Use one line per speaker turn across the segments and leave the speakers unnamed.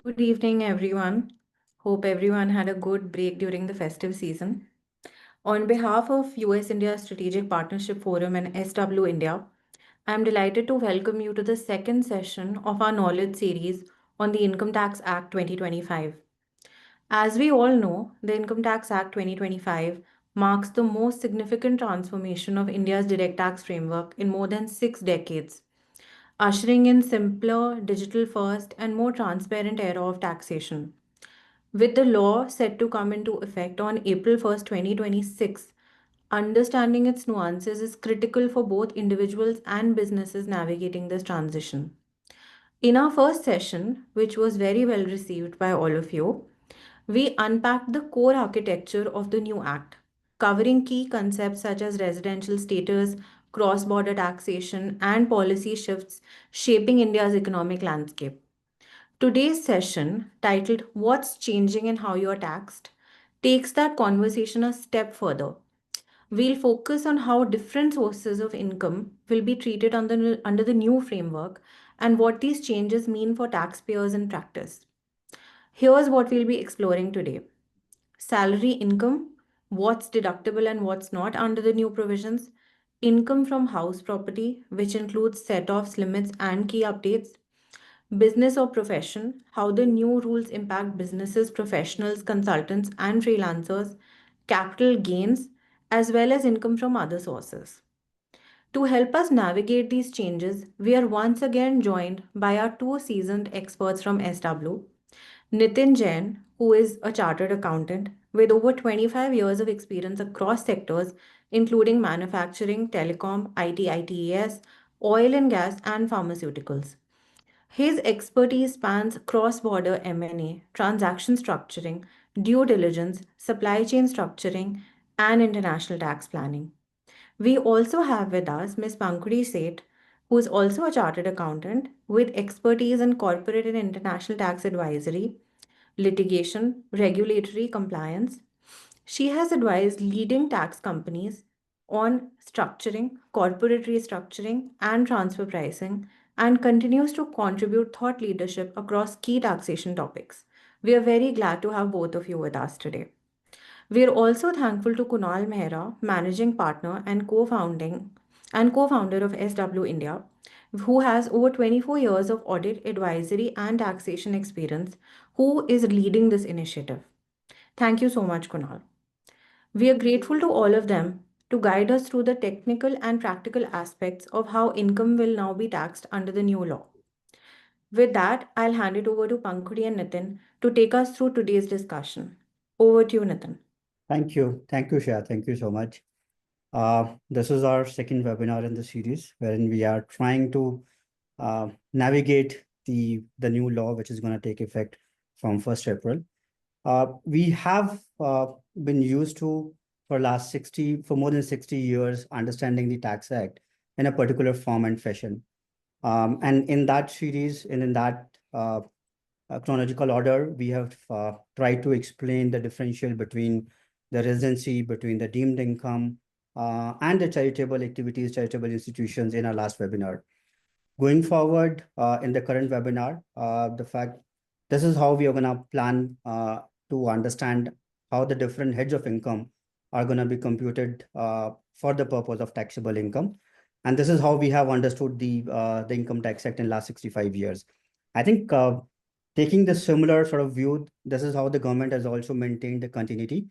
Good evening, everyone. Hope everyone had a good break during the festive season. On behalf of US India Strategic Partnership Forum and SW India, I am delighted to welcome you to the second session of our knowledge series on the Income Tax Act 2025. As we all know, the Income Tax Act 2025 marks the most significant transformation of India's direct tax framework in more than 6 decades, ushering in simpler, digital first, and more transparent era of taxation. With the law set to come into effect on April 1st, 2026, understanding its nuances is critical for both individuals and businesses navigating this transition. In our first session, which was very well received by all of you, we unpacked the core architecture of the new act, covering key concepts such as residential status, cross border taxation, and policy shifts shaping India's economic landscape. Today's session, titled What's Changing and How You're Taxed, takes that conversation a step further. We'll focus on how different sources of income will be treated under the new framework and what these changes mean for taxpayers in practice. Here's what we'll be exploring today: salary income, what's deductible and what's not under the new provisions, income from house property, which includes set offs, limits, and key updates, business or profession, how the new rules impact businesses, professionals, consultants, and freelancers, capital gains, as well as income from other sources. To help us navigate these changes, we are once again joined by our two seasoned experts from SW: Nitin Jain, who is a chartered accountant with over 25 years of experience across sectors, including manufacturing, telecom, IT, ITES, oil and gas, and pharmaceuticals. His expertise spans cross-border M&A, transaction structuring, due diligence, supply chain structuring, and international tax planning. We also have with us Ms. Pankuri Seth, who is also a chartered accountant with expertise in corporate and international tax advisory, litigation, regulatory compliance. She has advised leading tax companies on structuring, corporate restructuring, and transfer pricing, and continues to contribute thought leadership across key taxation topics. We are very glad to have both of you with us today. We are also thankful to Kunal Mehra, managing partner and co-founder of SW India, who has over 24 years of audit, advisory, and taxation experience, who is leading this initiative. Thank you so much, Kunal. We are grateful to all of them to guide us through the technical and practical aspects of how income will now be taxed under the new law. With that, I'll hand it over to Pankuri and Nitin to take us through today's discussion. Over to you, Nitin.
Thank you. Thank you, Shah. Thank you so much. This is our second webinar in the series, wherein we are trying to navigate the new law, which is going to take effect from 1st April. We have been used to, for more than 60 years, understanding the Tax Act in a particular form and fashion. And in that series and in that chronological order, we have tried to explain the differential between the residency, between the deemed income, and the charitable activities, charitable institutions in our last webinar. Going forward, in the current webinar, this is how we are going to plan to understand how the different heads of income are going to be computed for the purpose of taxable income. And this is how we have understood the Income Tax Act in the last 65 years. I think taking the similar sort of view, this is how the government has also maintained the continuity.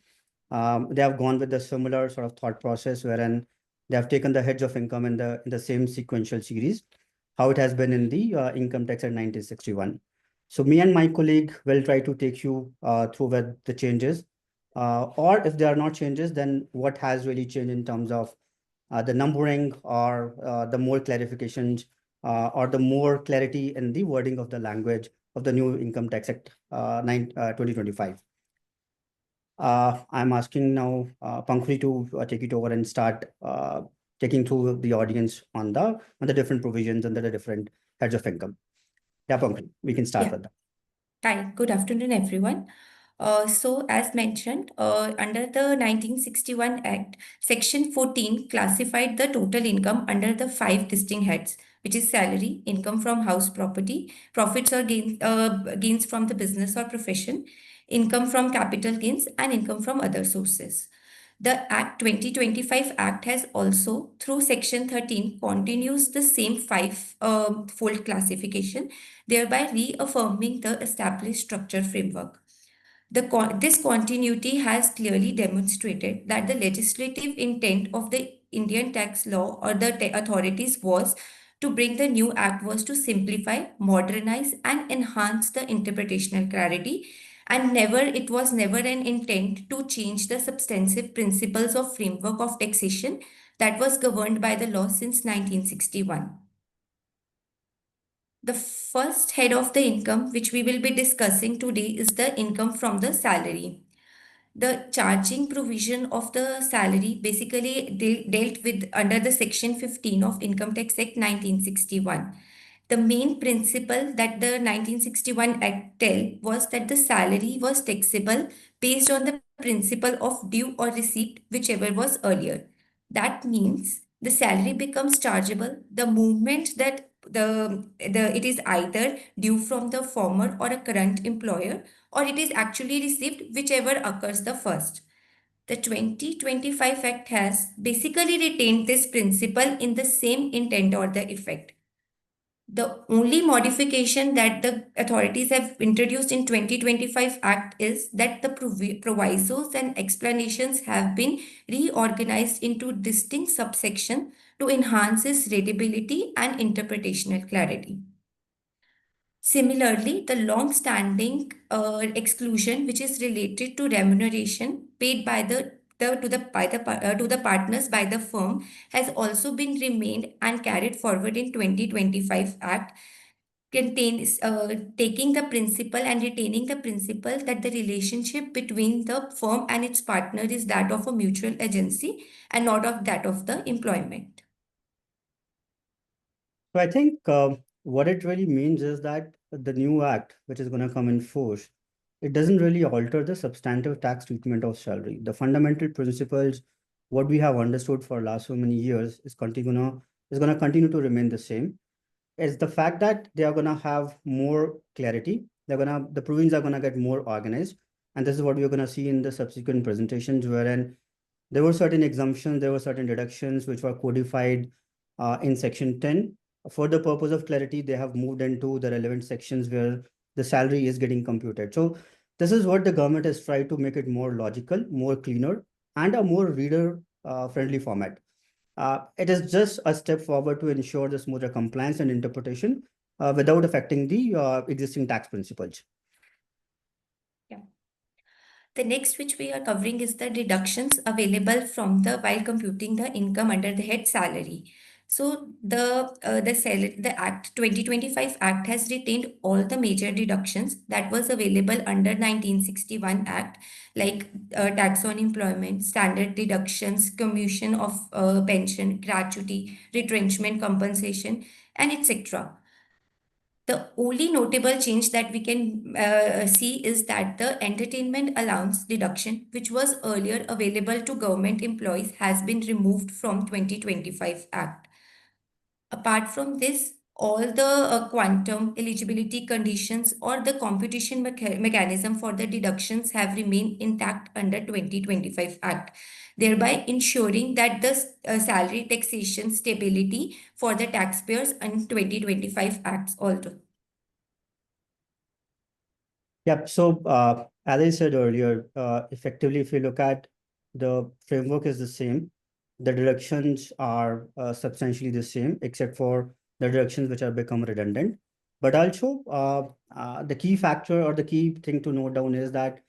They have gone with the similar sort of thought process, wherein they have taken the heads of income in the same sequential series, how it has been in the Income Tax Act 1961. So me and my colleague will try to take you through with the changes, or if there are not changes, then what has really changed in terms of the numbering or the more clarifications or the more clarity in the wording of the language of the new Income Tax Act 2025. I'm asking now Pankuri to take it over and start taking through the audience on the different provisions under the different heads of income. Yeah, Pankuri, we can start with that.
Hi, good afternoon, everyone. So, as mentioned, under the 1961 Act, Section 14 classified the total income under the five distinct heads, which is salary, income from house property, profits or gains from the business or profession, income from capital gains, and income from other sources. The Act 2025 Act has also, through Section 13, continues the same five-fold classification, thereby reaffirming the established structure framework. This continuity has clearly demonstrated that the legislative intent of the Indian tax law or the authorities was to bring the new act was to simplify, modernize, and enhance the interpretational clarity. And it was never an intent to change the substantive principles of framework of taxation that was governed by the law since 1961. The first head of the income, which we will be discussing today, is the income from the salary. The charging provision of the salary basically dealt with under the Section 15 of Income Tax Act 1961. The main principle that the 1961 Act tell was that the salary was taxable based on the principle of due or receipt, whichever was earlier. That means the salary becomes chargeable the moment that it is either due from the former or a current employer, or it is actually received, whichever occurs the first. The 2025 Act has basically retained this principle in the same intent or the effect. The only modification that the authorities have introduced in 2025 Act is that the provisos and explanations have been reorganized into distinct subsections to enhance its readability and interpretational clarity. Similarly, the long-standing exclusion, which is related to remuneration paid by to the partners by the firm, has also been remained and carried forward in 2025 Act, contains taking the principle and retaining the principle that the relationship between the firm and its partner is that of a mutual agency and not of that of the employment.
So I think what it really means is that the new act, which is going to come in force, it doesn't really alter the substantive tax treatment of salary. The fundamental principles, what we have understood for last so many years, is gonna continue to remain the same. Is the fact that they are gonna have more clarity. The provisions are gonna get more organized, and this is what we're gonna see in the subsequent presentations, wherein there were certain exemptions, there were certain deductions which were codified in Section 10. For the purpose of clarity, they have moved into the relevant sections where the salary is getting computed. So this is what the government has tried to make it more logical, more cleaner, and a more reader friendly format. It is just a step forward to ensure the smoother compliance and interpretation without affecting the existing tax principles.
Yeah. The next which we are covering is the deductions available from the while computing the income under the head salary. So the Act 2025 Act has retained all the major deductions that was available under 1961 Act, like tax on employment, standard deductions, commutation of pension, gratuity, retrenchment compensation, and etc. The only notable change that we can see is that the entertainment allowance deduction, which was earlier available to government employees, has been removed from 2025 Act. Apart from this, all the quantum eligibility conditions or the computation mechanism for the deductions have remained intact under 2025 Act, thereby ensuring that the salary taxation stability for the taxpayers in 2025 Acts also.
Yep. So, as I said earlier, effectively, if you look at the framework is the same, the deductions are substantially the same, except for the deductions which have become redundant. But also, the key factor or the key thing to note down is that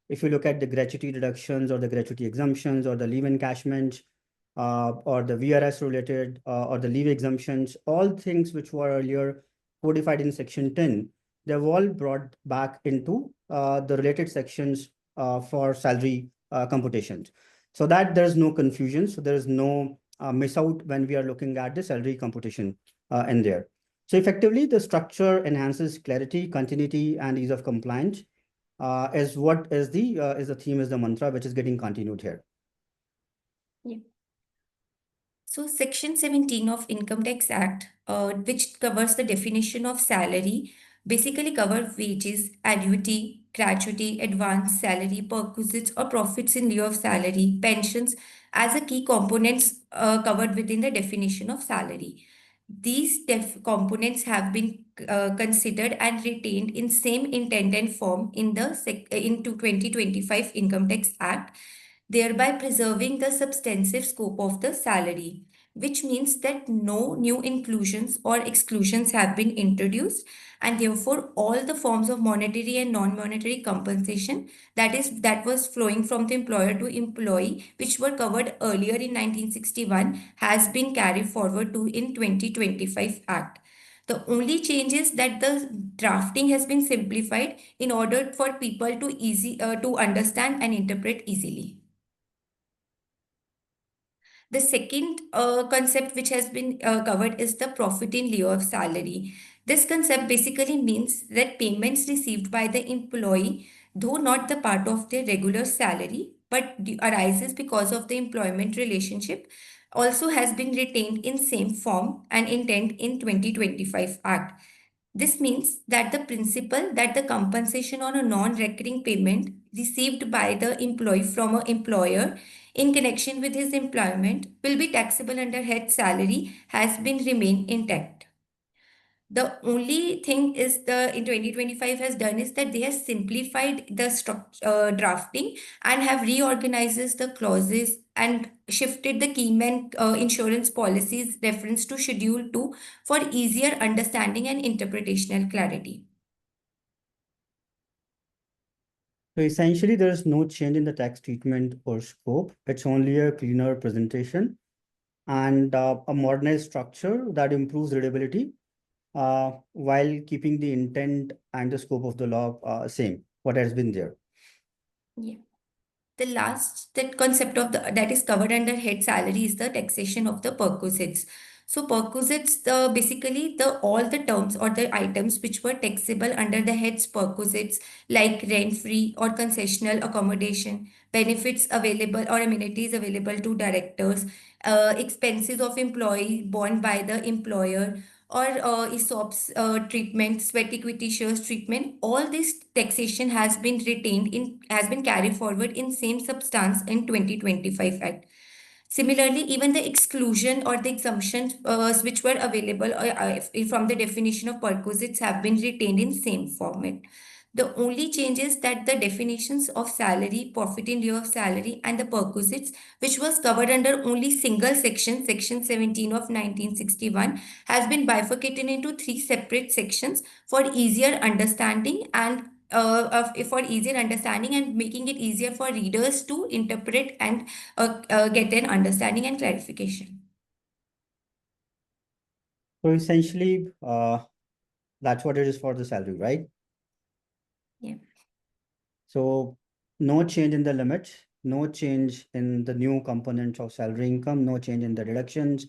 if you look at the gratuity deductions or the gratuity exemptions or the leave encashment or the VRS related or the leave exemptions, all things which were earlier codified in Section 10, they've all brought back into the related sections for salary computations, so that there's no confusion. So there is no miss out when we are looking at the salary computation in there. So effectively, the structure enhances clarity, continuity, and ease of compliance. is what is the theme, is the mantra which is getting continued here.
Yeah. So Section 17 of Income Tax Act, which covers the definition of salary, basically cover wages, annuity, gratuity, advance salary, perquisites or profits in lieu of salary, pensions as a key components covered within the definition of salary. These components have been considered and retained in same intent and form in the into 2025 Income Tax Act, thereby preserving the substantive scope of the salary, which means that no new inclusions or exclusions have been introduced, and therefore all the forms of monetary and non-monetary compensation that was flowing from the employer to employee, which were covered earlier in 1961, has been carried forward to in 2025 Act. The only change is that the drafting has been simplified in order for people to understand and interpret easily. The second concept which has been covered is the profit in lieu of salary. This concept basically means that payments received by the employee, though not the part of their regular salary, but arises because of the employment relationship, also has been retained in same form and intent in 2025 Act. This means that the principle that the compensation on a non-recurring payment received by the employee from an employer in connection with his employment will be taxable under head salary has been remained intact. The only thing is the in 2025 has done is that they have simplified the drafting and have reorganized the clauses and shifted the keyman insurance policies reference to Schedule 2 for easier understanding and interpretational clarity.
So essentially, there is no change in the tax treatment or scope. It's only a cleaner presentation and a modernized structure that improves readability while keeping the intent and the scope of the law same, what has been there.
Yeah. The last that concept of that is covered under head salary is the taxation of the perquisites. So perquisites, basically the all the terms or the items which were taxable under the heads perquisites, like rent-free or concessional accommodation, benefits available or amenities available to directors, expenses of employee borne by the employer, or ESOPs treatment, sweat equity shares treatment, all this taxation has been retained in, has been carried forward in same substance in 2025 Act. Similarly, even the exclusion or the exemptions which were available from the definition of perquisites have been retained in same format. The only change is that the definitions of salary, profit in lieu of salary, and the perquisites, which was covered under only single section, Section 17 of 1961, has been bifurcated into three separate sections for easier understanding and for easier understanding and making it easier for readers to interpret and get an understanding and clarification.
So essentially, that's what it is for the salary, right?
Yeah.
So no change in the limits, no change in the new components of salary income, no change in the deductions.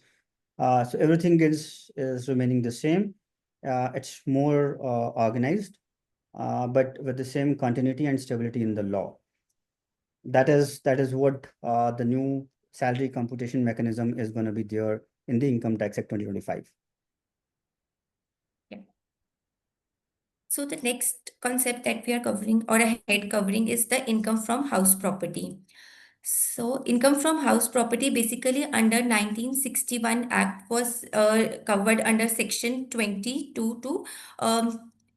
So everything is remaining the same. It's more organized, but with the same continuity and stability in the law. That is what the new salary computation mechanism is going to be there in the Income Tax Act 2025.
Yeah. So the next concept that we are covering or a head covering is the income from house property. So income from house property basically under 1961 Act was covered under section 22 to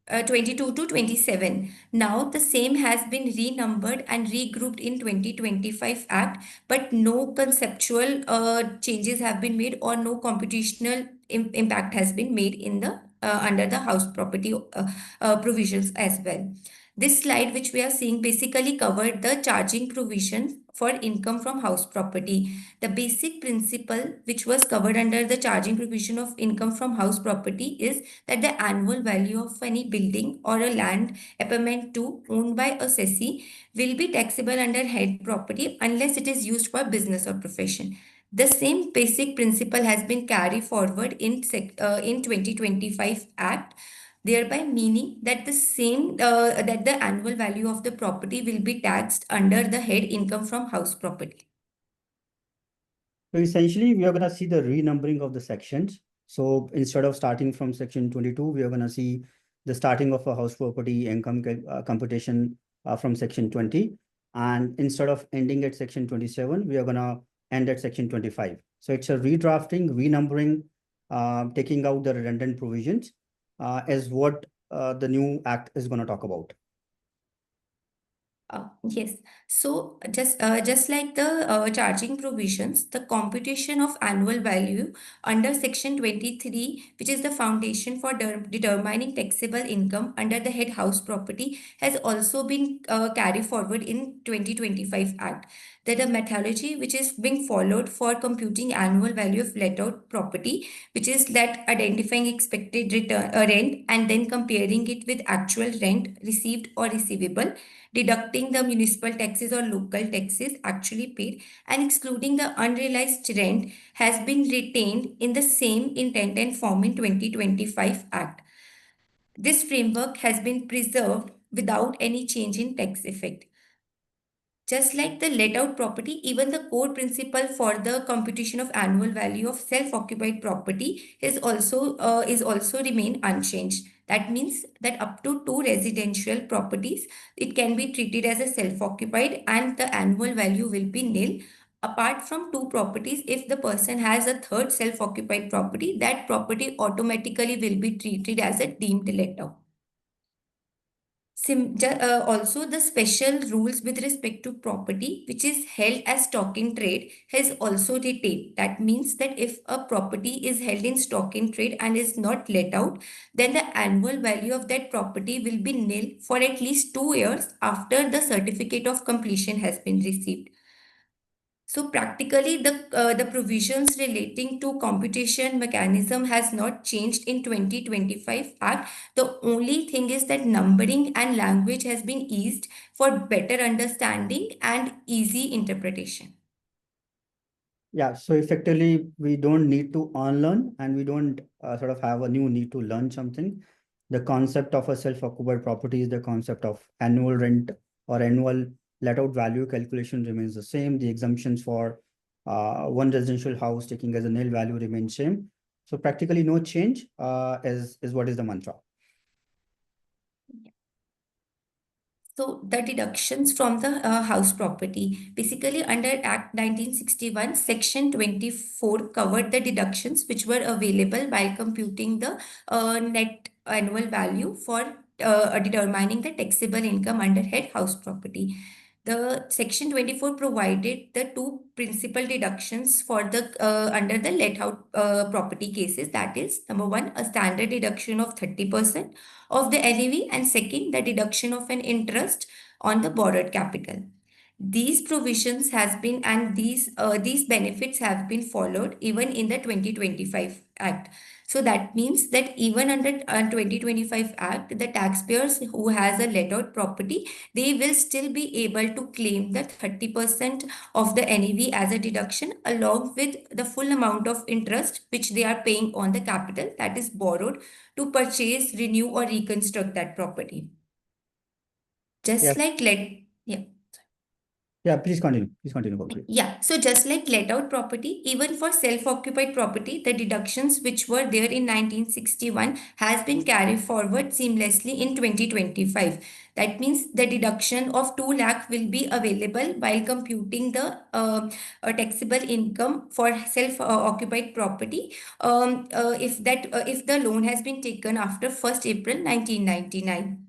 22 to 27. Now the same has been renumbered and regrouped in 2025 Act, but no conceptual changes have been made or no computational impact has been made in the under the house property provisions as well. This slide, which we are seeing, basically covered the charging provision for income from house property. The basic principle, which was covered under the charging provision of income from house property, is that the annual value of any building or a land appurtenant to owned by a cessee will be taxable under head property unless it is used for business or profession. The same basic principle has been carried forward in 2025 Act, thereby meaning that the annual value of the property will be taxed under the head income from house property.
So essentially, we are going to see the renumbering of the sections. So instead of starting from section 22, we are going to see the starting of a house property income computation from section 20. And instead of ending at section 27, we are going to end at section 25. So it's a redrafting, renumbering, taking out the redundant provisions is what the new act is going to talk about.
Yes. So just like the charging provisions, the computation of annual value under Section 23, which is the foundation for determining taxable income under the head house property, has also been carried forward in 2025 Act. That the methodology which is being followed for computing annual value of let out property, which is that identifying expected return rent and then comparing it with actual rent received or receivable, deducting the municipal taxes or local taxes actually paid, and excluding the unrealized rent has been retained in the same intent and form in 2025 Act. This framework has been preserved without any change in tax effect. Just like the let out property, even the core principle for the computation of annual value of self-occupied property is also remain unchanged. That means that up to two residential properties, it can be treated as a self-occupied and the annual value will be nil. Apart from two properties, if the person has a third self-occupied property, that property automatically will be treated as a deemed let out. Also, the special rules with respect to property, which is held as stock in trade, has also retained. That means that if a property is held in stock in trade and is not let out, then the annual value of that property will be nil for at least 2 years after the certificate of completion has been received. So practically, the provisions relating to computation mechanism has not changed in 2025 Act. The only thing is that numbering and language has been eased for better understanding and easy interpretation.
Yeah, so effectively, we don't need to unlearn and we don't sort of have a new need to learn something. The concept of a self-occupied property is the concept of annual rent or annual let-out value calculation remains the same. The exemptions for one residential house taking as a nil value remain same. So practically no change is what is the mantra.
So the deductions from the house property, basically under Act 1961, Section 24 covered the deductions which were available while computing the net annual value for determining the taxable income under head house property. The Section 24 provided the two principal deductions for the under the let out property cases. That is, number one, a standard deduction of 30% of the NAV, and second, the deduction of an interest on the borrowed capital. These provisions has been and these benefits have been followed even in the 2025 Act. So that means that even under 2025 Act, the taxpayers who has a let out property, they will still be able to claim the 30% of the NAV as a deduction along with the full amount of interest which they are paying on the capital that is borrowed to purchase, renew, or reconstruct that property. Just
Yes.
like yeah.
Yeah, please continue. Please continue, Gauri.
Yeah, so just like let out property, even for self-occupied property, the deductions which were there in 1961 has been carried forward seamlessly in 2025. That means the deduction of 2 lakh will be available while computing the taxable income for self-occupied property if the loan has been taken after 1st April 1999.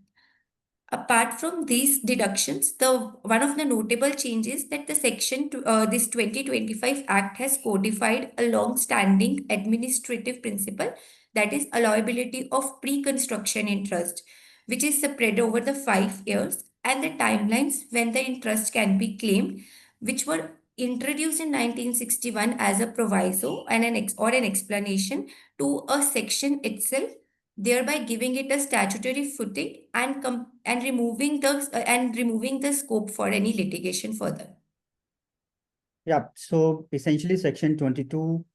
Apart from these deductions, the one of the notable changes that the this 2025 Act has codified a long-standing administrative principle, that is allowability of pre-construction interest, which is spread over the 5 years, and the timelines when the interest can be claimed, which were introduced in 1961 as a proviso and an explanation to a section itself, thereby giving it a statutory footing and removing the scope for any litigation further.
Yeah, so essentially section 22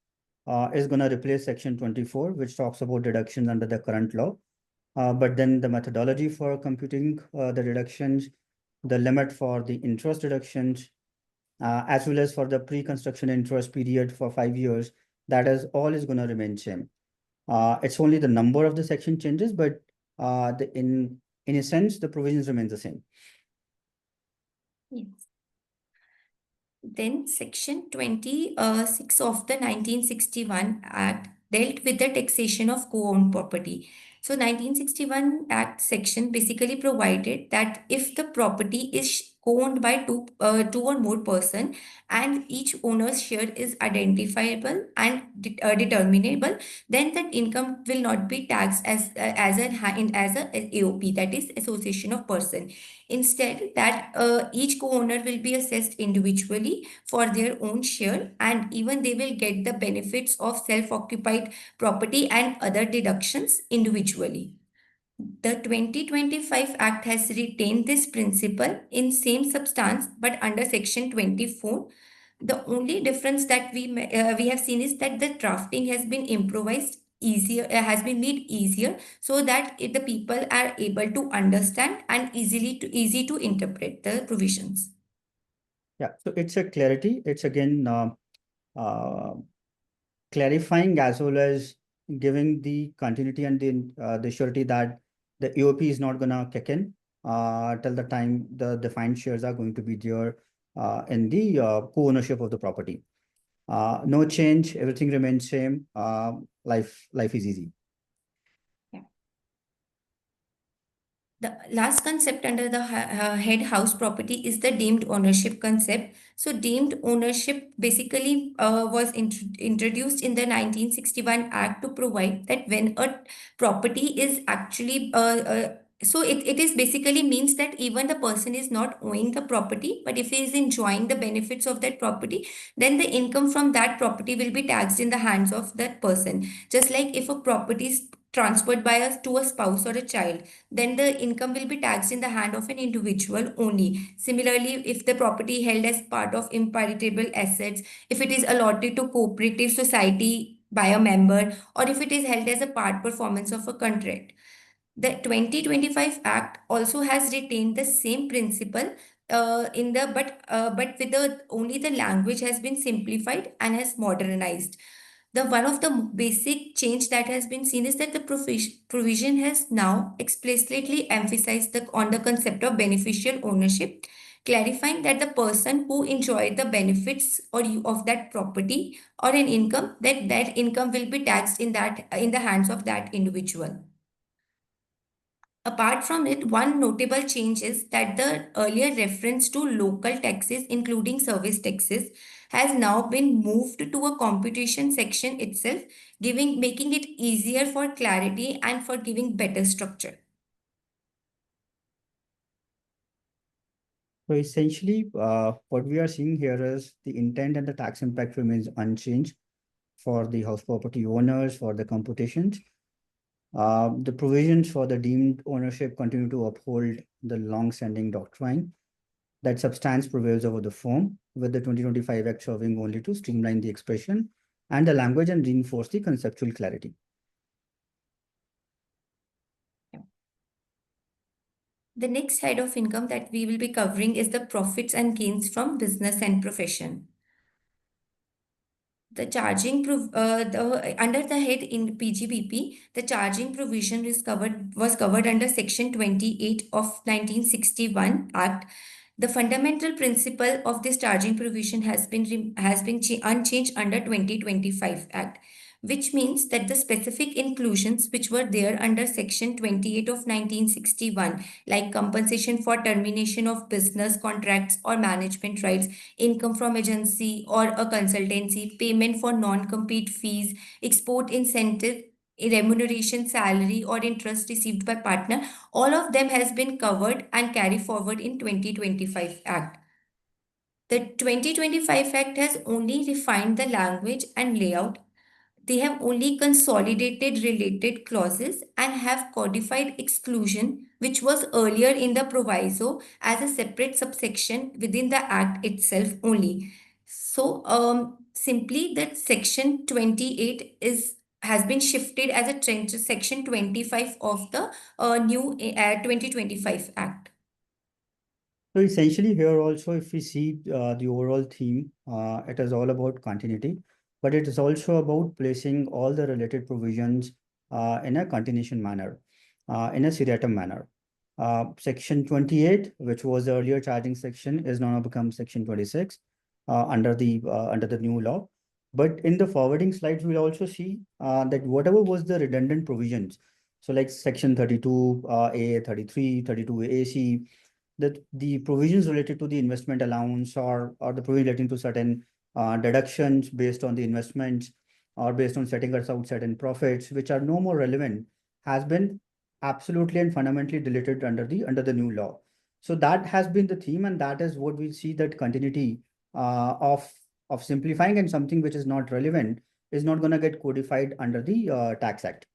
is going to replace section 24, which talks about deductions under the current law. but then the methodology for computing the deductions, the limit for the interest deductions, as well as for the pre-construction interest period for 5 years, that is all is going to remain same. It's only the number of the section changes, but in a sense, the provisions remain the same.
Yes. Then Section 26 of the 1961 Act dealt with the taxation of co-owned property. So 1961 Act section basically provided that if the property is co-owned by two or more person and each owner's share is identifiable and determinable, then that income will not be taxed as a AOP, that is Association of Person. Instead, that each co-owner will be assessed individually for their own share, and even they will get the benefits of self-occupied property and other deductions individually. The 2025 Act has retained this principle in same substance, but under Section 24. The only difference that we have seen is that the drafting has been improvised easier, has been made easier, so that the people are able to understand and easy to interpret the provisions.
Yeah, so it's a clarity. It's again uh, clarifying as well as giving the continuity and the surety that the EOP is not gonna kick in till the time the defined shares are going to be there in the co-ownership of the property. No change, everything remains same. Life is easy.
The last concept under the head house property is the deemed ownership concept. So, deemed ownership basically was introduced in the 1961 Act to provide that when a property is actually it is basically means that even the person is not owning the property, but if he is enjoying the benefits of that property, then the income from that property will be taxed in the hands of that person. Just like if a property is transferred by us to a spouse or a child, then the income will be taxed in the hand of an individual only. Similarly, if the property held as part of imperitable assets, if it is allotted to cooperative society by a member, or if it is held as a part performance of a contract. The 2025 Act also has retained the same principle in the but with the only the language has been simplified and has modernized. The one of the basic change that has been seen is that the provision has now explicitly emphasized on the concept of beneficial ownership, clarifying that the person who enjoyed the benefits of that property or an income, that income will be taxed in the hands of that individual. Apart from it, one notable change is that the earlier reference to local taxes, including service taxes, has now been moved to a computation section itself, making it easier for clarity and for giving better structure.
So essentially, what we are seeing here is the intent and the tax impact remains unchanged for the house property owners, for the computations. The provisions for the deemed ownership continue to uphold the long-standing doctrine that substance prevails over the form, with the 2025 Act serving only to streamline the expression and the language and reinforce the conceptual clarity.
The next head of income that we will be covering is the profits and gains from business and profession. The under the head in PGBP, the charging provision was covered under Section 28 of 1961 Act. The fundamental principle of this charging provision has been unchanged under 2025 Act, which means that the specific inclusions which were there under Section 28 of 1961, like compensation for termination of business contracts or management rights, income from agency or a consultancy, payment for non-compete fees, export incentive, remuneration, salary, or interest received by partner, all of them has been covered and carried forward in 2025 Act. The 2025 Act has only refined the language and layout. They have only consolidated related clauses and have codified exclusion, which was earlier in the proviso as a separate subsection within the Act itself only. So, simply that Section 28 is has been shifted as a trend to Section 25 of the new 2025 Act.
So essentially here also, if we see the overall theme, it is all about continuity, but it is also about placing all the related provisions in a continuation manner, in a seriatim manner. Section 28, which was the earlier charging section, is now become Section 26 under the new law. But in the forwarding slides, we'll also see that whatever was the redundant provisions, so like Section 32 A, 33, 32 AC, that the provisions related to the investment allowance or the provision relating to certain deductions based on the investments or based on setting aside certain profits, which are no more relevant, has been absolutely and fundamentally deleted under the new law. So that has been the theme, and that is what we see, that continuity of simplifying, and something which is not relevant is not going to get codified under the Tax Act.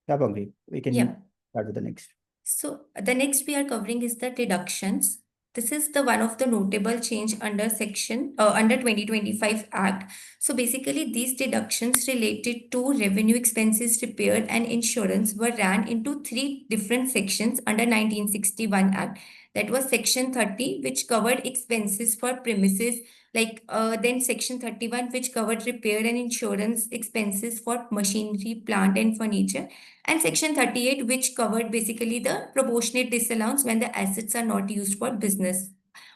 Yeah, Bangli, we
Yeah.
can start with the next.
So the next we are covering is the deductions. This is the one of the notable change under section under 2025 Act. So basically these deductions related to revenue expenses, repair and insurance were ran into three different sections under 1961 Act. That was Section 30, which covered expenses for premises, then Section 31, which covered repair and insurance expenses for machinery, plant and furniture, and Section 38, which covered basically the proportionate disallowance when the assets are not used for business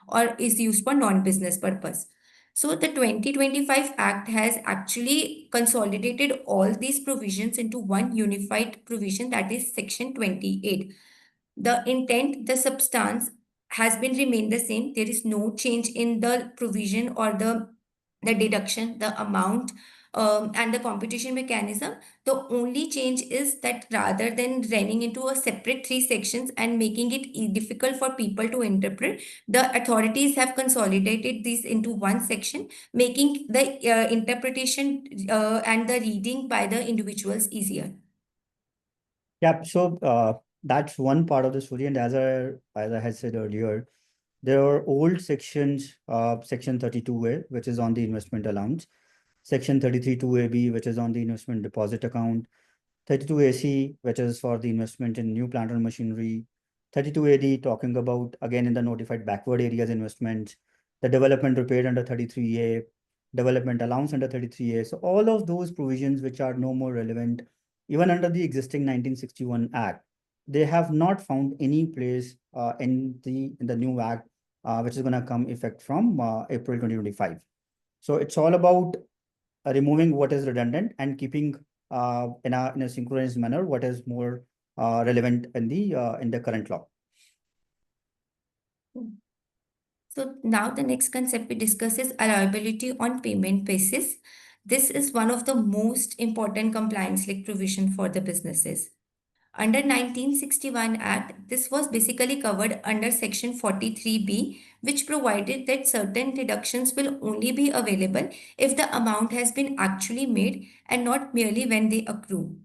or is used for non-business purpose. So the 2025 Act has actually consolidated all these provisions into one unified provision, that is Section 28. The intent, the substance has been remained the same. There is no change in the provision or the deduction, the amount, and the computation mechanism. The only change is that rather than running into a separate three sections and making it difficult for people to interpret, the authorities have consolidated these into one section, making the interpretation and the reading by the individuals easier.
Yeah, so that's one part of the story. And as I had said earlier, there are old sections, Section 32A, which is on the investment allowance, Section 33 2AB, which is on the investment deposit account, 32 AC, which is for the investment in new plant and machinery, 32 AD, talking about again in the notified backward areas investments, the development repair under 33A, development allowance under 33A. So all of those provisions which are no more relevant, even under the existing 1961 Act, they have not found any place in the new Act, which is going to come effect from April 2025. So it's all about removing what is redundant and keeping in a synchronized manner what is more relevant in the current law.
So now the next concept we discuss is allowability on payment basis. This is one of the most important compliance like provision for the businesses. Under 1961 Act, this was basically covered under Section 43B, which provided that certain deductions will only be available if the amount has been actually made and not merely when they accrue.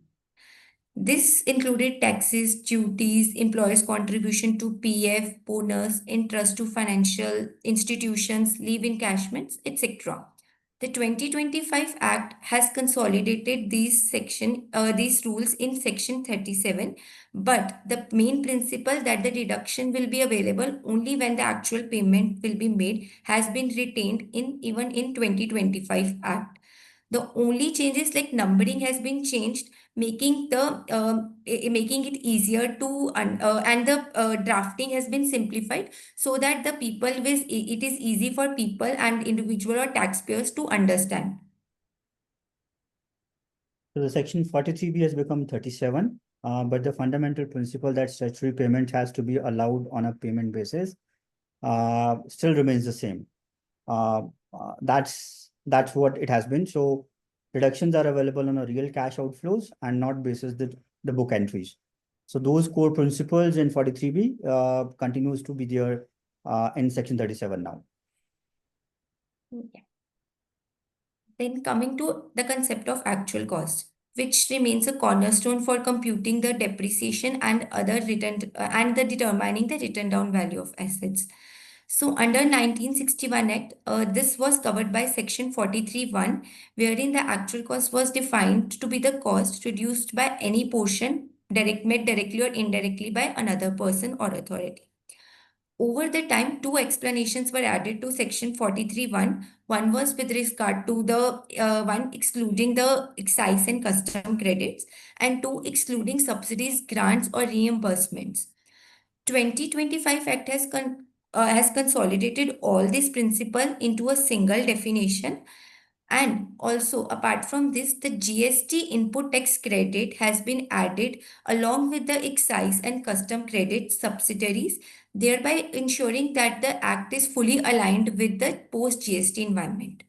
This included taxes, duties, employers' contribution to PF, bonus, interest to financial institutions, leave encashments, etc. The 2025 Act has consolidated these rules in Section 37, but the main principle that the deduction will be available only when the actual payment will be made has been retained even in 2025 Act. The only changes like numbering has been changed, making it easier to and the drafting has been simplified so that the people with it is easy for people and individual or taxpayers to understand.
So the Section 43B has become 37, but the fundamental principle that statutory payment has to be allowed on a payment basis still remains the same. That's what it has been. So deductions are available on a real cash outflows and not basis the book entries. So those core principles in 43B continues to be there in Section 37 now.
Yeah. Then coming to the concept of actual cost, which remains a cornerstone for computing the depreciation and other return and the determining the written down value of assets. So under 1961 Act, this was covered by Section 43(1), wherein the actual cost was defined to be the cost reduced by any portion made directly or indirectly by another person or authority. Over the time, two explanations were added to Section 43(1). One was with regard to the one excluding the excise and custom credits, and two excluding subsidies, grants, or reimbursements. 2025 Act has consolidated all this principle into a single definition. And also, apart from this, the GST input tax credit has been added along with the excise and custom credit subsidiaries, thereby ensuring that the Act is fully aligned with the post GST environment.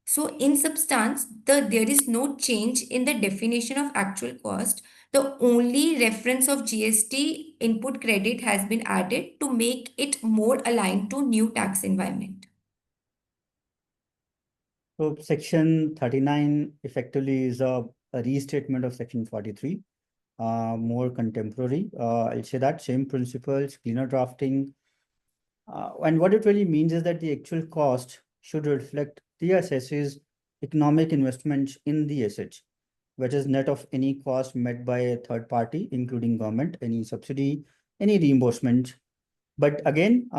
So, in substance, there is no change in the definition of actual cost. The only reference of GST input credit has been added to make it more aligned to new tax environment.
So Section 39 effectively is a restatement of Section 43, more contemporary. I'll say that same principles, cleaner drafting. And what it really means is that the actual cost should reflect the assess's economic investments in the assets, which is net of any cost met by a third party, including government, any subsidy, any reimbursement. But again,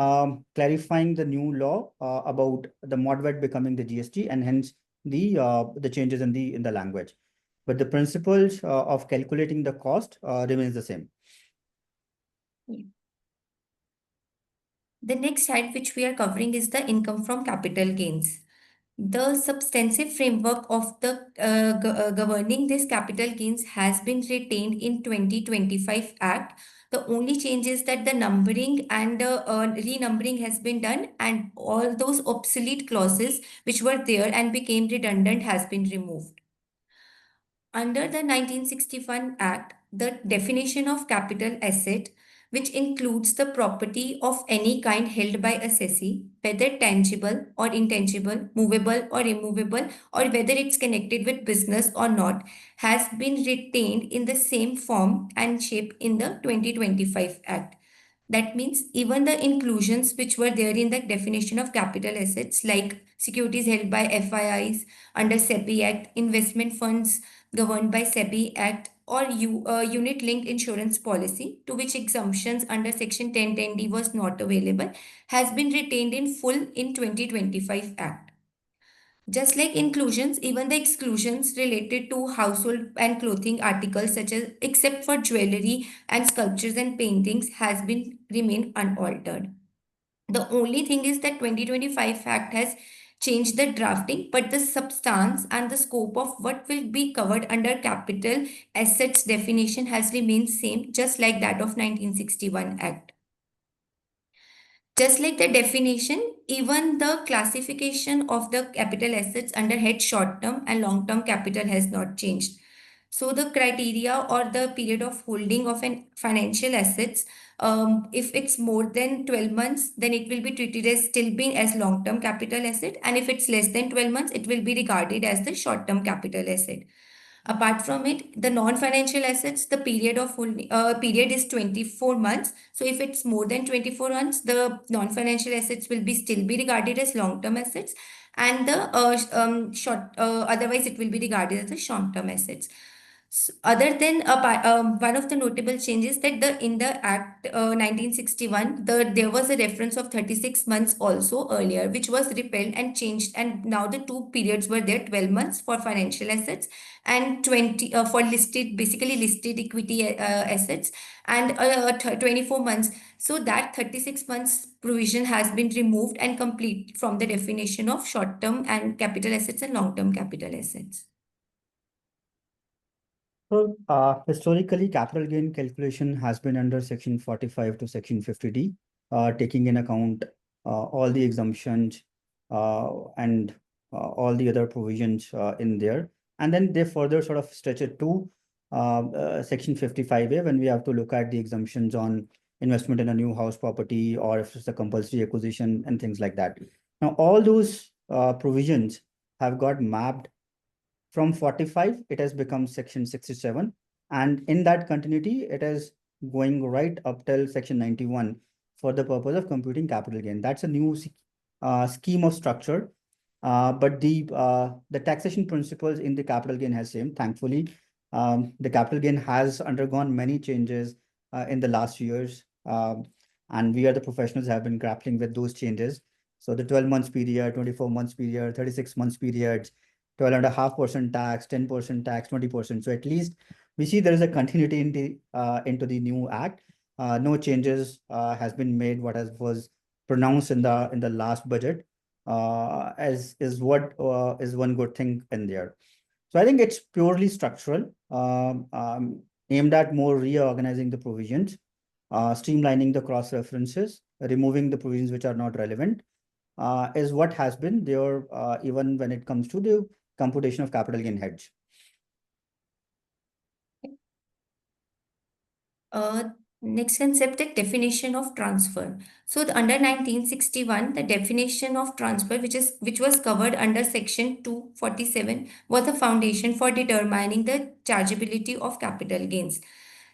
clarifying the new law about the ModVet becoming the GST, and hence the changes in the language. But the principles of calculating the cost remains the same.
The next head which we are covering is the income from capital gains. The substantive framework of the governing this capital gains has been retained in 2025 Act. The only change is that the numbering and renumbering has been done, and all those obsolete clauses which were there and became redundant has been removed. Under the 1961 Act, the definition of capital asset, which includes the property of any kind held by assessee, whether tangible or intangible, movable or immovable, or whether it's connected with business or not, has been retained in the same form and shape in the 2025 Act. That means even the inclusions which were there in the definition of capital assets, like securities held by FIIs under SEBI Act, investment funds governed by SEBI Act, or unit-linked insurance policy, to which exemptions under Section 1010D was not available, has been retained in full in 2025 Act. Just like inclusions, even the exclusions related to household and clothing articles, such as except for jewelry and sculptures and paintings, has been remained unaltered. The only thing is that 2025 Act has changed the drafting, but the substance and the scope of what will be covered under capital assets definition has remained same, just like that of 1961 Act. Just like the definition, even the classification of the capital assets under head short-term and long-term capital has not changed. So the criteria or the period of holding of an financial assets, if it's more than 12 months, then it will be treated as still being as long-term capital asset. And if it's less than 12 months, it will be regarded as the short-term capital asset. Apart from it, the non-financial assets, the period of period is 24 months. So if it's more than 24 months, the non-financial assets will be still be regarded as long-term assets, and the otherwise it will be regarded as the short-term assets. Other than one of the notable changes that in the Act 1961, there was a reference of 36 months also earlier, which was repealed and changed, and now the two periods were there: 12 months for financial assets and 20 for basically listed equity assets, and 24 months. So that 36 months provision has been removed and complete from the definition of short-term and capital assets and long-term capital assets.
So historically, capital gain calculation has been under Section 45 to Section 50D, taking in account all the exemptions and all the other provisions in there. And then they further sort of stretch it to Section 55A, when we have to look at the exemptions on investment in a new house property, or if it's a compulsory acquisition and things like that. Now, all those provisions have got mapped from 45, it has become Section 67. And in that continuity, it is going right up till Section 91, for the purpose of computing capital gain. That's a new scheme of structure. But the taxation principles in the capital gain has same. Thankfully, the capital gain has undergone many changes in the last years, and we are the professionals have been grappling with those changes. So the 12 months period, 24 months period, 36 months periods, 12.5% tax, 10% tax, 20%. So at least we see there is a continuity in the into the new act. No changes has been made. What has was pronounced in the last budget as is what is one good thing in there. So I think it's purely structural, aimed at more reorganizing the provisions, streamlining the cross references, removing the provisions which are not relevant, is what has been there even when it comes to the computation of capital gain hedge.
Next concept, the definition of transfer. So under 1961, the definition of transfer, which was covered under section 247, was the foundation for determining the chargeability of capital gains.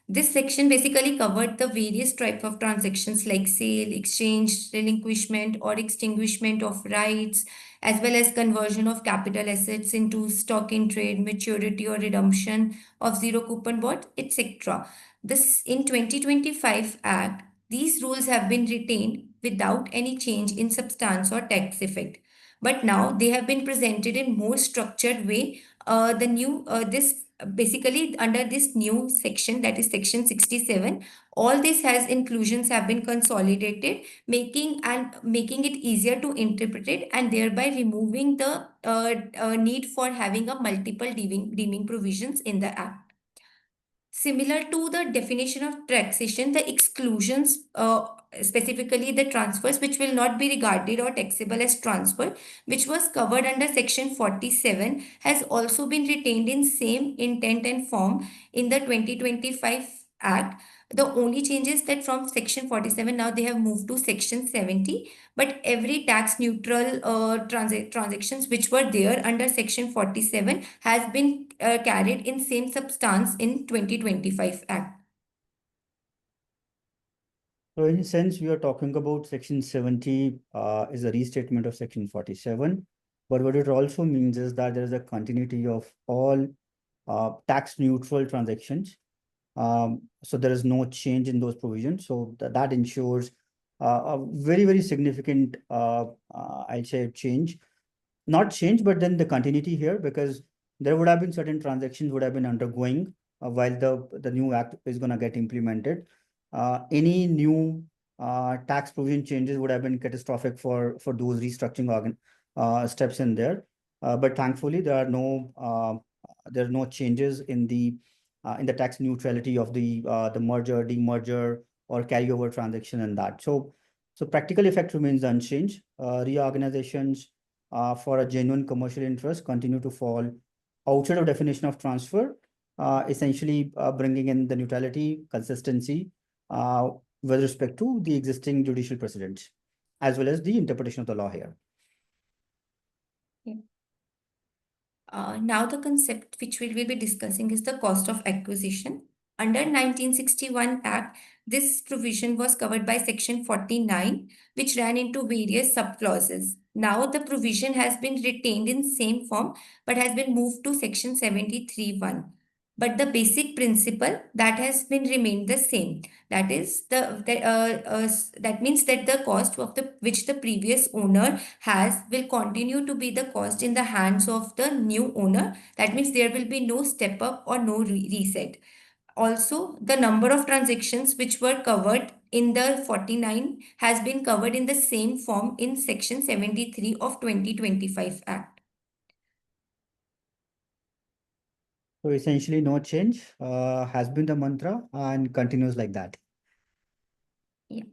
This section basically covered the various types of transactions like sale, exchange, relinquishment, or extinguishment of rights, as well as conversion of capital assets into stock in trade, maturity or redemption of zero coupon bond, etc. This in 2025 Act, these rules have been retained without any change in substance or tax effect. But now they have been presented in more structured way. The new this basically under this new section, that is section 67, all this has inclusions have been consolidated, making it easier to interpret it, and thereby removing the need for having a multiple deeming provisions in the act. Similar to the definition of taxation, the exclusions, specifically the transfers which will not be regarded or taxable as transfer, which was covered under section 47, has also been retained in same intent and form in the 2025 Act. The only change is that from section 47 now they have moved to section 70, but every tax neutral transactions which were there under section 47 has been carried in same substance in 2025 Act.
So in a sense, we are talking about section 70 is a restatement of section 47. But what it also means is that there is a continuity of all tax neutral transactions. So there is no change in those provisions. So that ensures a very, very significant, I'd say, change. Not change, but then the continuity here, because there would have been certain transactions would have been undergoing while the new act is going to get implemented. Any new tax provision changes would have been catastrophic for those restructuring steps in there. But thankfully, there are no changes in the tax neutrality of the merger, demerger, or carryover transaction in that. So practical effect remains unchanged. Reorganizations for a genuine commercial interest continue to fall outside of definition of transfer, essentially bringing in the neutrality, consistency with respect to the existing judicial precedents, as well as the interpretation of the law here.
Now the concept which we will be discussing is the cost of acquisition. Under 1961 Act, this provision was covered by Section 49, which ran into various subclauses. Now the provision has been retained in same form, but has been moved to Section 73(1). But the basic principle that has been remained the same. That is that means that the cost of which the previous owner has will continue to be the cost in the hands of the new owner. That means there will be no step up or no reset. Also, the number of transactions which were covered in the 49 has been covered in the same form in section 73 of 2025 Act.
So essentially, no change has been the mantra and continues like that.
Yeah.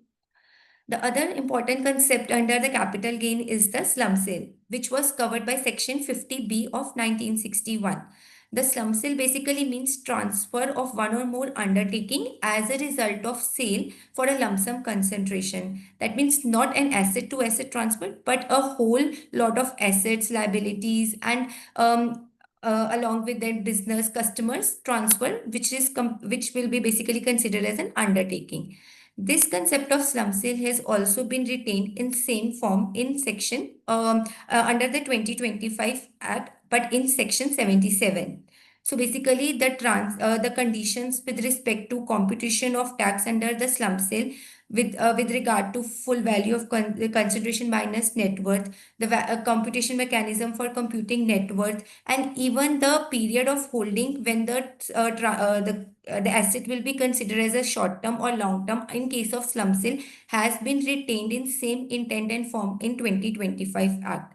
The other important concept under the capital gain is the slum sale, which was covered by Section 50B of 1961. The slum sale basically means transfer of one or more undertaking as a result of sale for a lump sum concentration. That means not an asset to asset transfer, but a whole lot of assets, liabilities, and along with that business customers transfer, which will be basically considered as an undertaking. This concept of slum sale has also been retained in same form in section under the 2025 Act, but in section 77. So basically, the conditions with respect to computation of tax under the slum sale with regard to full value of consideration minus net worth, the computation mechanism for computing net worth, and even the period of holding when the asset will be considered as a short term or long term in case of slum sale has been retained in same intent and form in 2025 Act.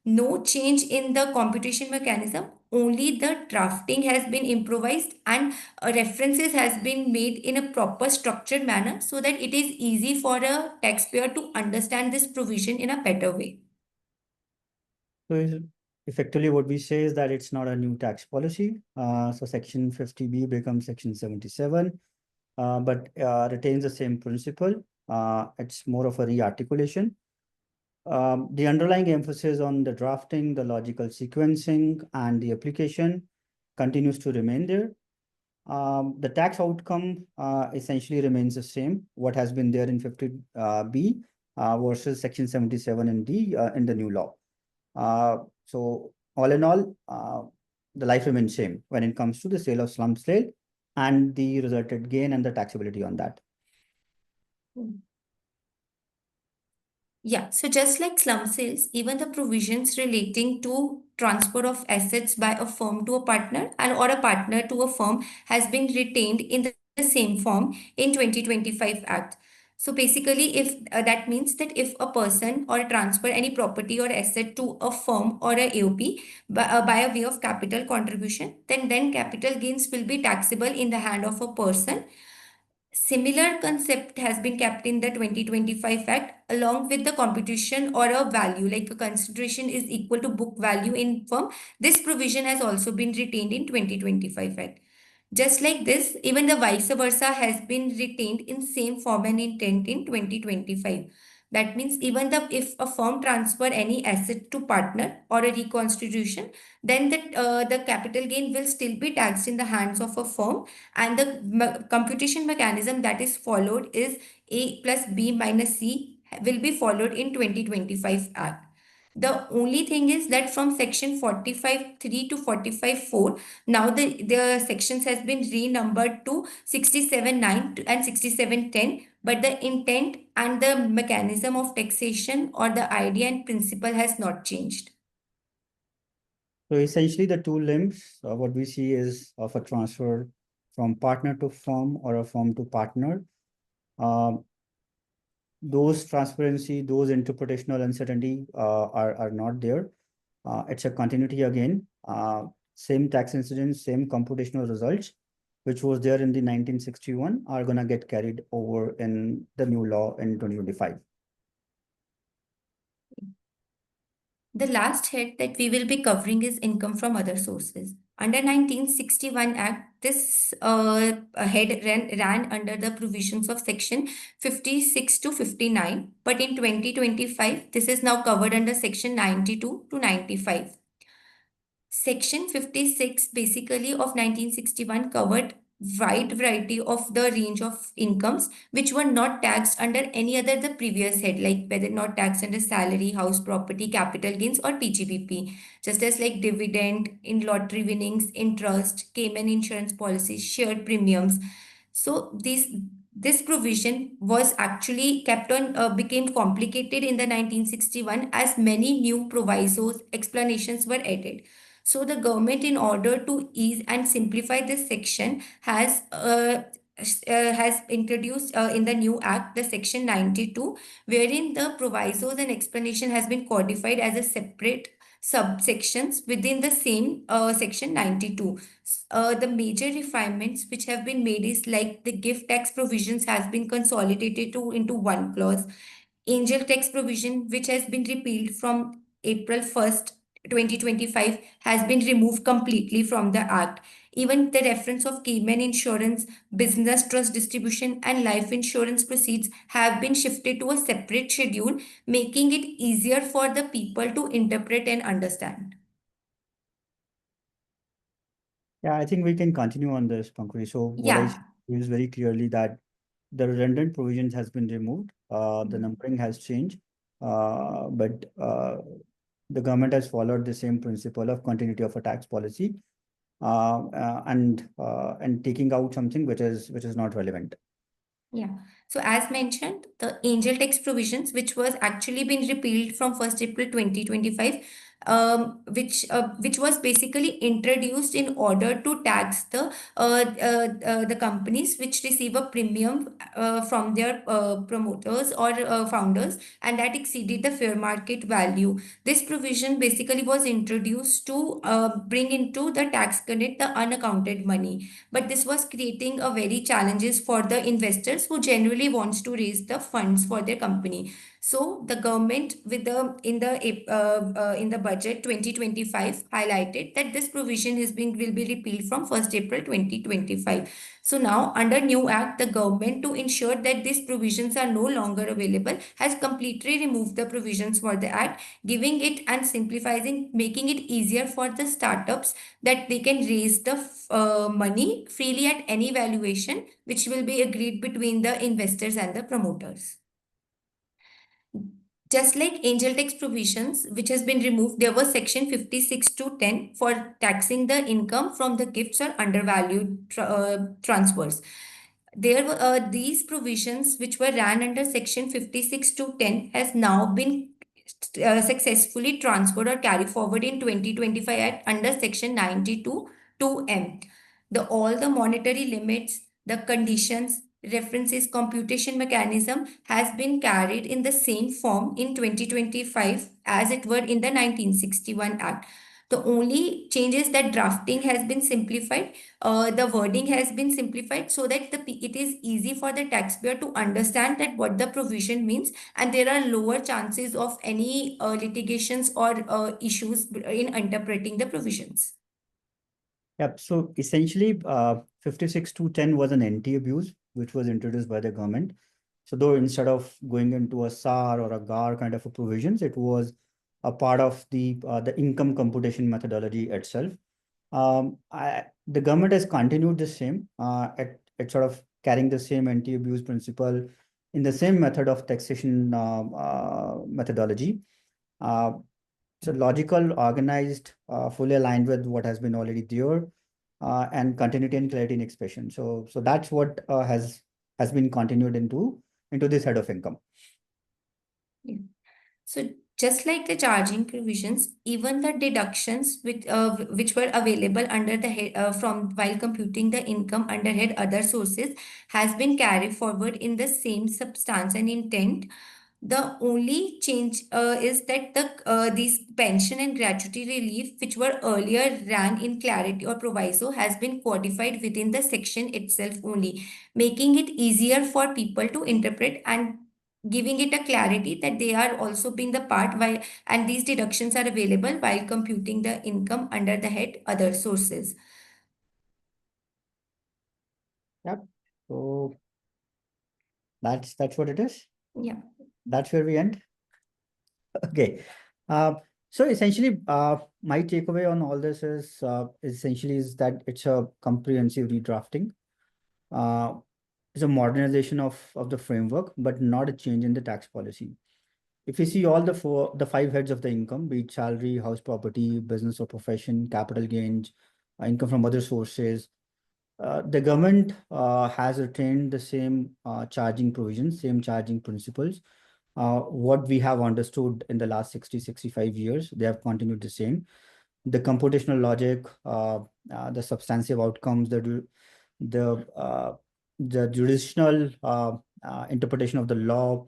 No change in the computation mechanism, only the drafting has been improvised and references has been made in a proper structured manner so that it is easy for a taxpayer to understand this provision in a better way.
So effectively what we say is that it's not a new tax policy. So section 50B becomes section 77, but retains the same principle. It's more of a re-articulation. The underlying emphasis on the drafting, the logical sequencing, and the application continues to remain there. The tax outcome essentially remains the same, what has been there in 50B versus section 77 and D in the new law. So all in all, the life remains same when it comes to the sale of slum sale and the resulted gain and the taxability on that.
Yeah, so just like slum sales, even the provisions relating to transfer of assets by a firm to a partner and or a partner to a firm has been retained in the same form in 2025 Act. So basically, if that means that if a person or transfer any property or asset to a firm or a AOP by a way of capital contribution, then capital gains will be taxable in the hand of a person. Similar concept has been kept in the 2025 Act along with the computation or a value like a consideration is equal to book value in firm. This provision has also been retained in 2025 Act. Just like this, even the vice versa has been retained in same form and intent in 2025. That means even if a firm transfer any asset to partner or a reconstitution, then the capital gain will still be taxed in the hands of a firm, and the computation mechanism that is followed is A plus B minus C will be followed in 2025 Act. The only thing is that from section 45.3 to 45.4, now the sections has been renumbered to 67.9 and 67.10, but the intent and the mechanism of taxation or the idea and principle has not changed.
So essentially the two limbs, what we see is of a transfer from partner to firm or a firm to partner. Those transparency, those interpretational uncertainty are not there. It's a continuity again. Same tax incidence, same computational results, which was there in the 1961, are going to get carried over in the new law in 2025.
The last head that we will be covering is income from other sources. Under 1961 Act, this head ran under the provisions of section 56 to 59, but in 2025, this is now covered under section 92 to 95. Section 56 basically of 1961 covered wide variety of the range of incomes which were not taxed under any other the previous head, like whether not taxed under salary, house property, capital gains or PGBP, just as like dividend, in lottery winnings, interest, Cayman insurance policies, shared premiums. So this provision was actually kept on became complicated in the 1961 as many new provisos explanations were added. So the government, in order to ease and simplify this section, has introduced in the new act the section 92, wherein the provisos and explanation has been codified as a separate subsections within the same section 92. The major refinements which have been made is like the gift tax provisions has been consolidated into one clause. Angel tax provision, which has been repealed from April 1st, 2025, has been removed completely from the Act. Even the reference of Cayman insurance, business trust distribution, and life insurance proceeds have been shifted to a separate schedule, making it easier for the people to interpret and understand.
Yeah, I think we can continue on this, Pankaj. So what I
Yeah.
see is very clearly that the redundant provisions has been removed. The numbering has changed, but the government has followed the same principle of continuity of a tax policy, and taking out something which is not relevant.
Yeah. So as mentioned, the angel tax provisions, which was actually been repealed from 1st April 2025, which was basically introduced in order to tax the companies which receive a premium from their promoters or founders, and that exceeded the fair market value. This provision basically was introduced to bring into the tax credit the unaccounted money, but this was creating a very challenges for the investors who generally wants to raise the funds for their company. So the government with the in the budget 2025 highlighted that this provision is being will be repealed from 1st April 2025. So now under new act, the government, to ensure that these provisions are no longer available, has completely removed the provisions for the act, giving it and simplifying, making it easier for the startups that they can raise the money freely at any valuation, which will be agreed between the investors and the promoters. Just like angel tax provisions, which has been removed, there was section 56 to 10 for taxing the income from the gifts or undervalued transfers. There were these provisions which were ran under section 56 to 10 has now been successfully transferred or carried forward in 2025 Act under section 92 2M. All the monetary limits, the conditions, references, computation mechanism has been carried in the same form in 2025 as it were in the 1961 Act. The only changes that drafting has been simplified, the wording has been simplified so that it is easy for the taxpayer to understand that what the provision means, and there are lower chances of any litigations or issues in interpreting the provisions.
Yep. So essentially, 56 to 10 was an anti-abuse, which was introduced by the government. So though instead of going into a SAR or a GAR kind of a provisions, it was a part of the income computation methodology itself. The government has continued the same, at sort of carrying the same anti-abuse principle in the same method of taxation methodology. So logical, organized, fully aligned with what has been already there, and continuity and clarity in expression. So that's what has been continued into this head of income.
Yeah. So just like the charging provisions, even the deductions which were available under the head from while computing the income under head other sources has been carried forward in the same substance and intent. The only change is that these pension and gratuity relief, which were earlier ran in clarity or proviso, has been codified within the section itself only, making it easier for people to interpret and giving it a clarity that they are also being the part while and these deductions are available while computing the income under the head other sources.
Yep. So that's what it is.
Yeah.
That's where we end. Okay. So essentially, my takeaway on all this is essentially is that it's a comprehensive redrafting. It's a modernization of the framework, but not a change in the tax policy. If you see all the five heads of the income, be it salary, house property, business or profession, capital gains, income from other sources, the government has retained the same charging provisions, same charging principles. What we have understood in the last 65 years, they have continued the same. The computational logic, the substantive outcomes, the uh, the judicial interpretation of the law,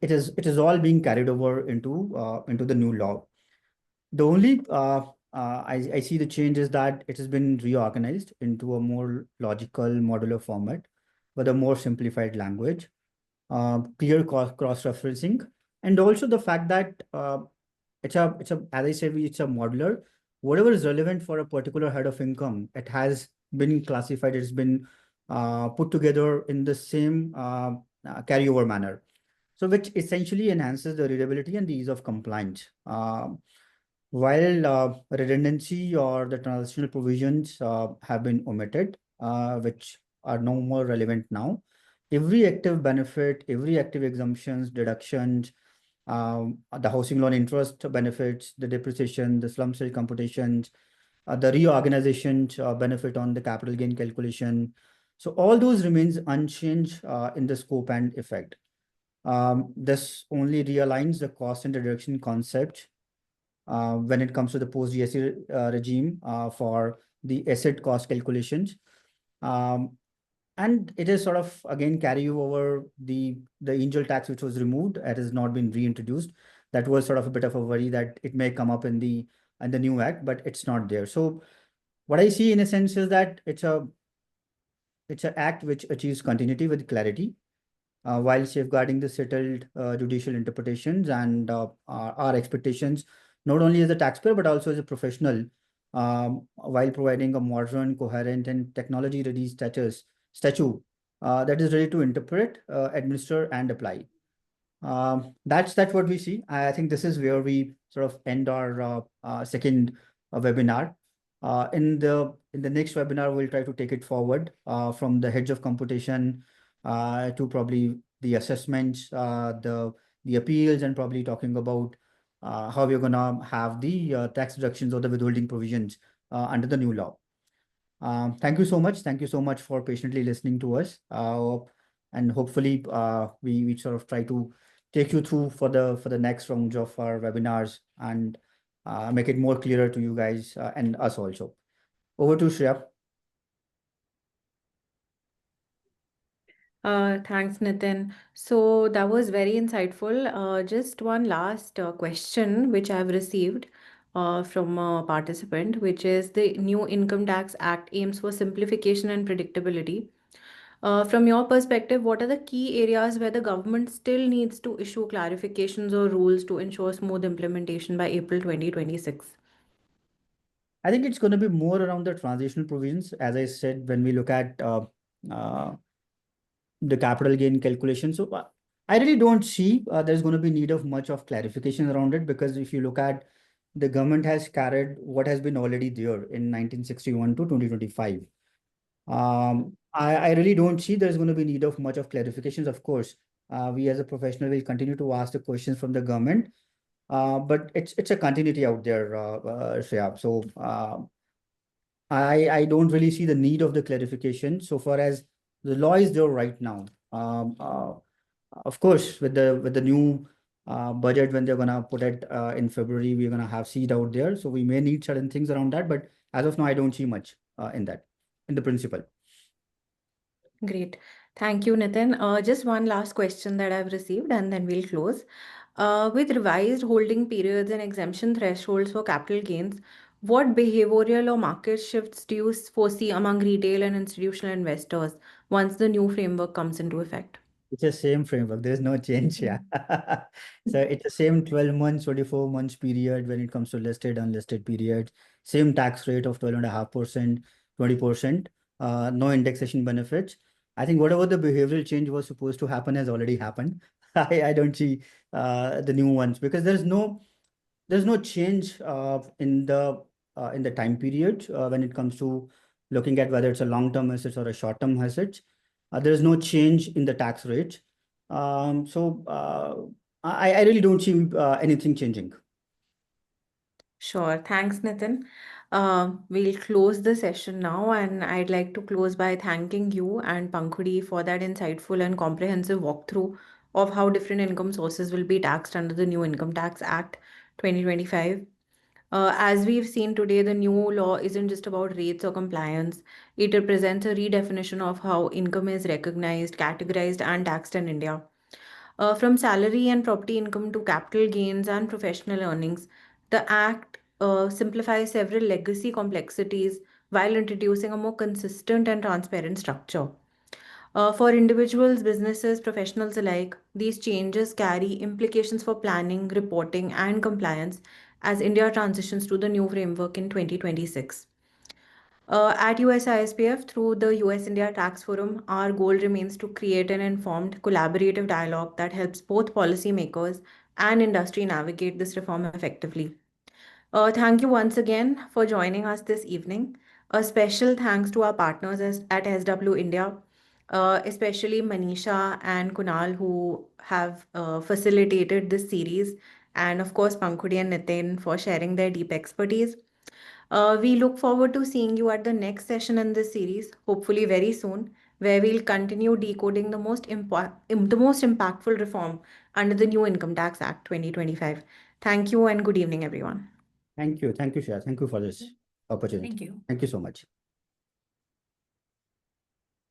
it is all being carried over into the new law. The only I see the change is that it has been reorganized into a more logical modular format with a more simplified language, clear cross-referencing, and also the fact that it's a as I said, it's a modular. Whatever is relevant for a particular head of income, it has been classified. It's been put together in the same carryover manner. So which essentially enhances the readability and the ease of compliance. While redundancy or the transitional provisions have been omitted, which are no more relevant now, every active benefit, every active exemptions, deductions, the housing loan interest benefits, the depreciation, the slum sale computations, the reorganization benefit on the capital gain calculation. So all those remains unchanged in the scope and effect. This only realigns the cost and deduction concept when it comes to the post GST regime for the asset cost calculations. Um, and it is sort of again carry over the angel tax which was removed. It has not been reintroduced. That was sort of a bit of a worry that it may come up in the new act, but it's not there. So what I see in a sense is that it's an act which achieves continuity with clarity while safeguarding the settled judicial interpretations and our expectations, not only as a taxpayer, but also as a professional, while providing a modern, coherent, and technology-ready statute that is ready to interpret, administer, and apply. That's what we see. I think this is where we sort of end our second webinar. In the next webinar, we'll try to take it forward from the heads of computation to probably the assessments, the appeals, and probably talking about how we're gonna have the tax deductions or the withholding provisions under the new law. Thank you so much. Thank you so much for patiently listening to us. And hopefully, we sort of try to take you through for the next rounds of our webinars and make it more clearer to you guys and us also. Over to Shreya.
Thanks, Nitin. So that was very insightful. Just one last question which I've received from a participant, which is the new Income Tax Act aims for simplification and predictability. From your perspective, what are the key areas where the government still needs to issue clarifications or rules to ensure smooth implementation by April 2026?
I think it's going to be more around the transitional provisions. As I said, when we look at uh, the capital gain calculation. So I really don't see there's going to be need of much of clarification around it, because if you look at the government has carried what has been already there in 1961 to 2025. I really don't see there's going to be need of much of clarifications. Of course, we as a professional will continue to ask the questions from the government, but it's a continuity out there, Shreya. So I don't really see the need of the clarification so far as the law is there right now. Of course, with the new budget, when they're gonna put it in February, we're gonna have seed out there. So we may need certain things around that, but as of now, I don't see much in the principle.
Great. Thank you, Nitin. Just one last question that I've received, and then we'll close. With revised holding periods and exemption thresholds for capital gains, what behavioral or market shifts do you foresee among retail and institutional investors once the new framework comes into effect?
It's the same framework. There's no change. Yeah. So it's the same 12 months, 24 months period when it comes to listed, unlisted period. Same tax rate of 12.5%, 20%. No indexation benefits. I think whatever the behavioral change was supposed to happen has already happened. I don't see the new ones, because there's no change in the time period when it comes to looking at whether it's a long-term assets or a short-term assets. There's no change in the tax rate. So I really don't see anything changing.
Sure. Thanks, Nitin. We'll close the session now, and I'd like to close by thanking you and Pankhudi for that insightful and comprehensive walkthrough of how different income sources will be taxed under the new Income Tax Act 2025. As we've seen today, the new law isn't just about rates or compliance. It represents a redefinition of how income is recognized, categorized, and taxed in India. From salary and property income to capital gains and professional earnings, the Act simplifies several legacy complexities while introducing a more consistent and transparent structure. For individuals, businesses, professionals alike, these changes carry implications for planning, reporting, and compliance as India transitions to the new framework in 2026. At USISPF, through the US India Tax Forum, our goal remains to create an informed, collaborative dialogue that helps both policymakers and industry navigate this reform effectively. Thank you once again for joining us this evening. A special thanks to our partners at SW India, especially Manisha and Kunal, who have facilitated this series, and of course, Pankhudi and Nitin for sharing their deep expertise. We look forward to seeing you at the next session in this series, hopefully very soon, where we'll continue decoding the most impactful reform under the new Income Tax Act 2025. Thank you and good evening, everyone.
Thank you, Shreya. Thank you for this opportunity.
Thank you.
Thank you so much.